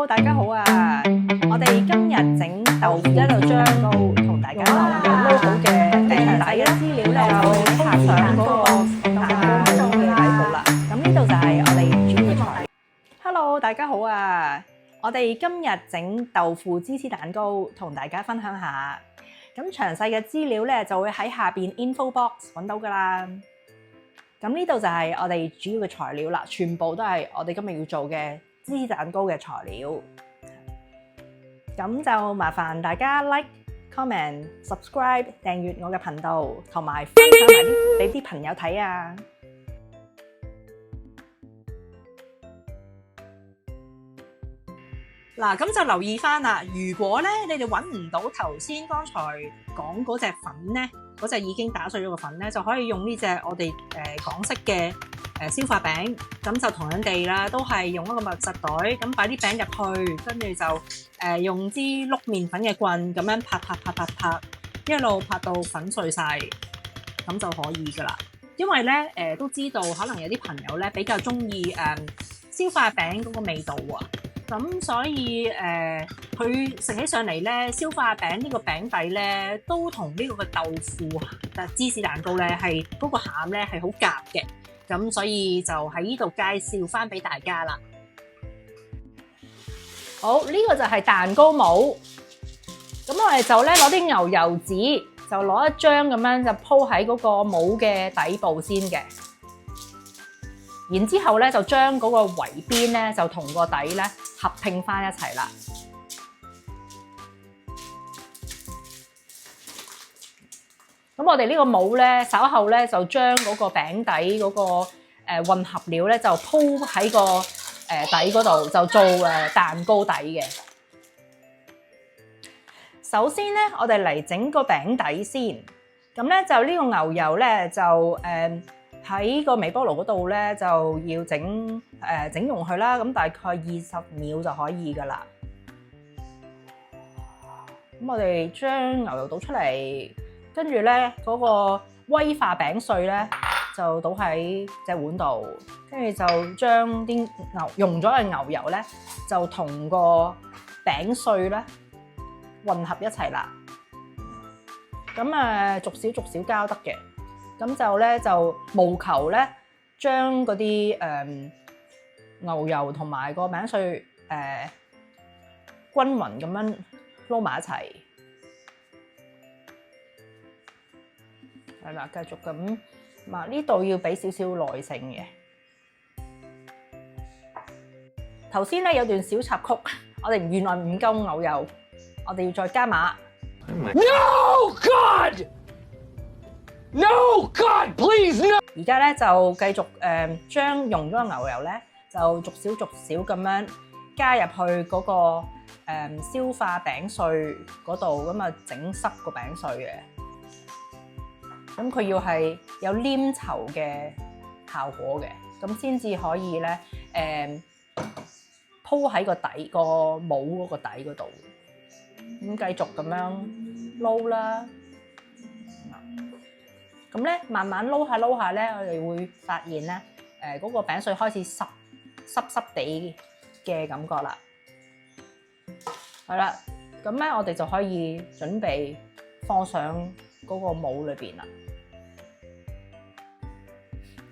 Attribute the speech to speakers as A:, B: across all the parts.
A: Hello， 大家好啊！我哋今日整豆腐喺度將同大家講撈好嘅餅底嘅資料咧，就下上嗰個蛋糕嘅底部啦。咁呢度就係我哋主要材料。Hello， 大家好啊！我哋今日整豆腐芝士蛋糕，同大家分享下。咁詳細嘅資料咧就會喺下邊 info box 揾到噶啦。咁呢度就係我哋主要嘅材料啦，全部都係我哋今日要做嘅芝士蛋糕嘅材料。咁就麻煩大家 like、comment、subscribe、訂閱我嘅頻道，同埋分享埋俾啲朋友睇啊！嗱，咁就留意翻啦。如果咧你哋揾唔到頭先剛才講嗰隻粉咧，嗰隻已經打碎咗個粉咧，就可以用呢隻我哋港式嘅消化餅。咁就同樣地啦，都係用一個密實袋，咁擺啲餅入去，跟住就用支碌麵粉嘅棍咁樣拍，一路拍到粉碎晒，咁就可以噶啦。因為咧都知道，可能有啲朋友咧比較中意消化餅嗰個味道啊。咁所以佢食起上嚟咧，消化餅呢個餅底咧，都同呢個嘅豆腐芝士蛋糕咧，係嗰個餡咧係好夾嘅。咁所以就喺呢度介紹翻俾大家啦。好，呢個就係蛋糕模。咁我哋就咧攞啲牛油紙，就攞一張咁樣就鋪喺嗰個模嘅底部先嘅。然之後咧就將嗰個圍邊咧就同個底咧合拼翻一齊啦。咁我哋呢個模咧稍後咧就將嗰個餅底嗰個混合料咧就鋪喺個底嗰度，就做蛋糕底嘅。首先咧我哋嚟整個餅底先。咁咧就呢個牛油咧就喺個微波爐嗰度咧就要整溶佢啦，咁大概20秒就可以噶啦。咁我哋將牛油倒出嚟，跟住咧嗰個威化餅碎咧就倒喺隻碗度，跟住就將啲溶咗嘅牛油咧就同個餅碎咧混合一齊啦。咁逐少交得嘅。咁就咧就務求咧將嗰啲牛油同埋個餅碎均勻咁樣撈埋一齊，係啦，繼續咁。嗱，呢度要俾少少耐性嘅。頭先咧有段小插曲，我哋原來唔夠牛油，我哋要再加碼。
B: No God! No God, please no！
A: 而家咧就繼續將溶咗嘅牛油咧，就逐少咁樣加入去嗰個消化餅碎嗰度，咁啊整濕個餅碎嘅。咁佢要係有黏稠嘅效果嘅，咁先至可以咧鋪喺個底個模嗰個底嗰度。咁繼續咁樣撈啦。咁咧，慢慢撈下咧，我哋會發現咧，嗰個餅碎開始濕地嘅感覺啦。係啦，咁咧我哋就可以準備放上嗰個模裏邊啦。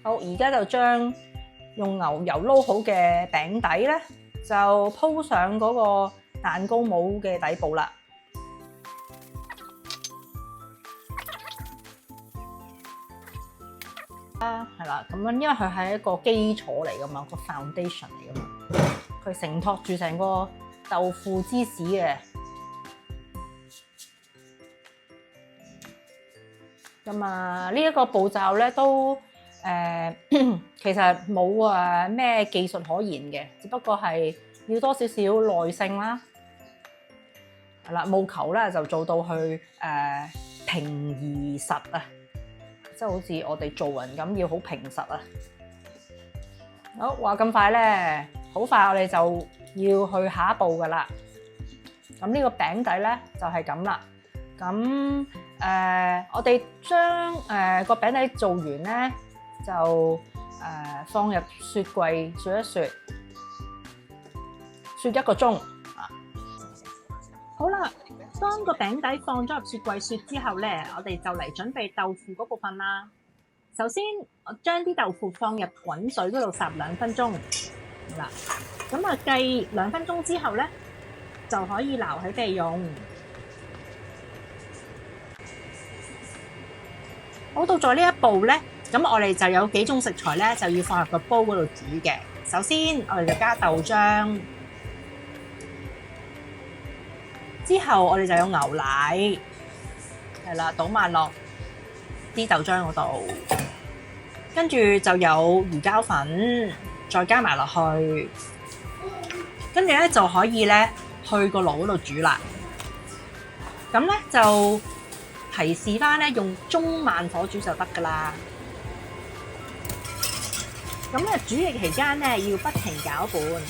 A: 好，而家就將用牛油撈好嘅餅底咧，就鋪上嗰個蛋糕模嘅底部啦。係啦，咁樣因為佢係一個基礎嚟噶嘛，個 foundation 嚟噶嘛，佢承托住成個豆腐芝士嘅。咁呢一個步驟咧都其實冇咩技術可言嘅，只不過係要多少少耐性啦。係啦，務求咧就做到去平而實啊！即係好似我哋做人咁，要好平實啊！好，話咁快咧，好快我哋就要去下一步噶啦。咁呢個餅底咧就係咁啦。咁我哋將個餅底做完咧，就放入雪櫃雪一雪。雪1個鐘啊。好啦，當個餅底放咗入雪櫃雪之後咧，我哋就嚟準備豆腐嗰部分啦。首先，我將啲豆腐放入滾水嗰度烚2分鐘。嗱，咁啊計2分鐘之後咧，就可以撈起備用。好，到咗呢一步咧，咁我哋就有幾種食材咧，就要放入個煲嗰度煮嘅。首先，我哋就加豆漿，之後我哋就有牛奶，係啦，倒埋落啲豆漿嗰度，跟住就有魚膠粉，再加埋落去，跟住咧就可以咧去個爐嗰度煮啦。咁咧就提示翻咧，用中慢火煮就得噶啦。咁咧煮嘅期間咧要不停攪拌。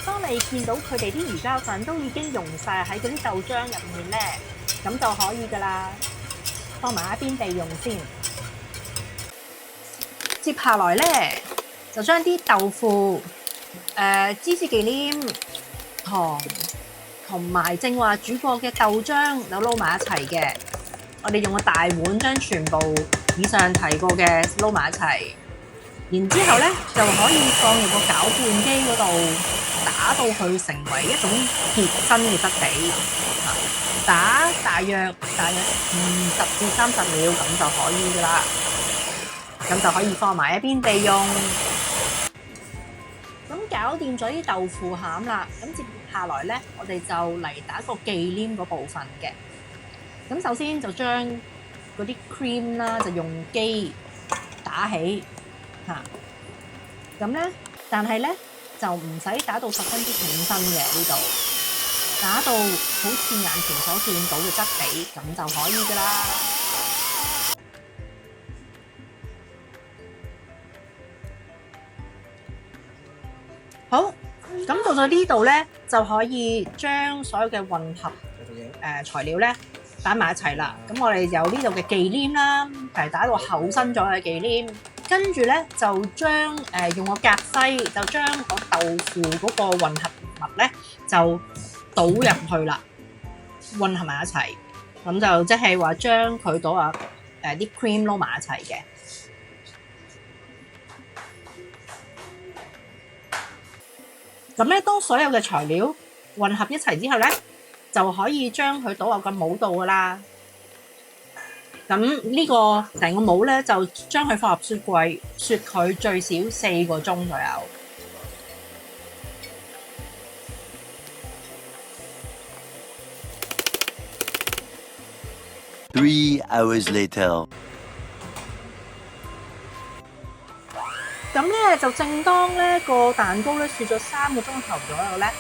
A: 當你見到佢哋啲魚膠粉都已經溶晒喺嗰啲豆漿入面咧，咁就可以噶啦。放埋一邊備用先。接下來咧就將啲豆腐、芝士忌廉、糖同埋正話煮過嘅豆漿就撈埋一齊嘅。我哋用個大碗將全部以上提過嘅撈埋一齊，然之後咧就可以放入個攪拌機嗰度，打到佢成為一種貼身嘅質地。打大約20至30秒咁就可以噶啦，咁就可以放埋一邊備用。咁搞掂咗啲豆腐餡啦，咁接下來咧，我哋就嚟打個忌廉嗰部分嘅。咁首先就將嗰啲 cream 啦，就用機打起嚇。咁咧，但係咧就唔使打到十分之挺身嘅呢度，打到好似眼前所見到嘅質地咁就可以噶啦。好，咁到咗呢度咧，就可以將所有嘅混合材料咧打埋一齊啦。咁我哋有呢度嘅忌廉啦，係打到厚身咗嘅忌廉，跟住咧就將用個夾篩就將個豆腐嗰個混合物咧就倒入去啦，混合埋一齊。咁就即係話將佢倒入啲 cream 撈埋一齊嘅。咁咧，當所有嘅材料混合一齊之後咧，就可以將佢倒入個模度噶啦。咁呢個成個模咧，就將佢放入雪櫃，雪佢最少4個鐘左右。
C: 3 hours later。
A: 咁咧就正當咧個蛋糕咧雪咗3個鐘頭左右咧，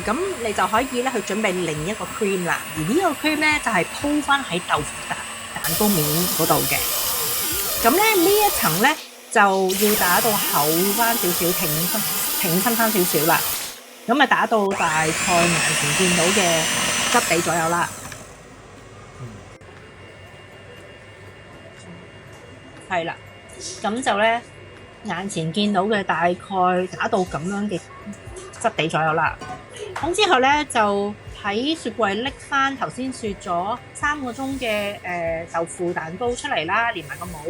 A: 咁你就可以咧去準備另一個 cream 啦。而呢個 cream 咧就係鋪翻喺豆腐蛋糕面嗰度嘅。咁咧呢一層咧就要打到厚翻少少，挺身翻少少啦。咁啊打到大概眼前見到嘅質地左右啦。係啦，咁就咧。眼前見到嘅大概打到咁樣嘅質地左右啦。咁之後咧就喺雪櫃拎翻頭先雪咗3個鐘嘅豆腐蛋糕出嚟啦，連埋個模。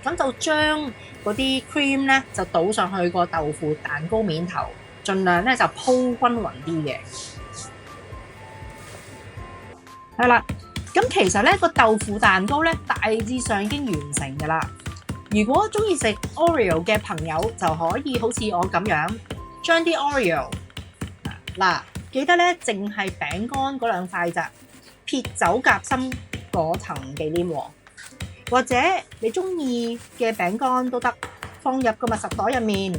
A: 咁就將嗰啲 cream 咧就倒上去個豆腐蛋糕面頭，盡量咧就鋪均勻啲嘅。係啦，咁其實咧個豆腐蛋糕咧大致上已經完成㗎啦。如果中意食 Oreo 嘅朋友，就可以好似我咁樣，將啲 Oreo 嗱，記得咧淨係餅乾嗰2塊咋，撇走夾心嗰層忌廉喎。或者你中意嘅餅乾都得，放入個密實袋入面，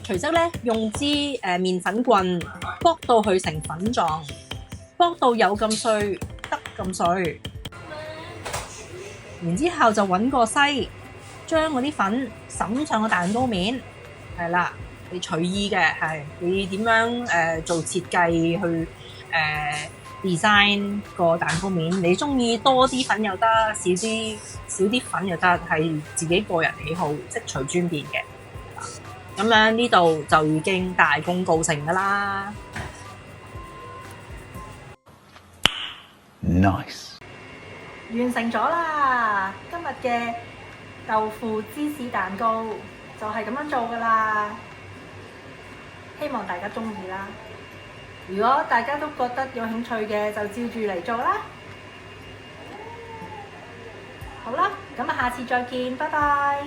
A: 隨即咧用支麵粉棍剝到佢成粉狀，剝到有咁碎得咁碎，然之後就揾個篩。將嗰啲粉灑上個蛋糕面，係啦，你隨意嘅，係你點樣做設計去design 個蛋糕面，你中意多啲粉又得，少啲粉又得，係自己個人喜好，即隨尊便嘅。咁樣呢度就已經大功告成㗎啦。
B: Nice.
A: 完成咗啦！今日嘅豆腐芝士蛋糕就係咁樣做㗎啦。希望大家鍾意啦。如果大家都覺得有興趣嘅，就照住嚟做啦。好啦，咁下次再見，拜拜。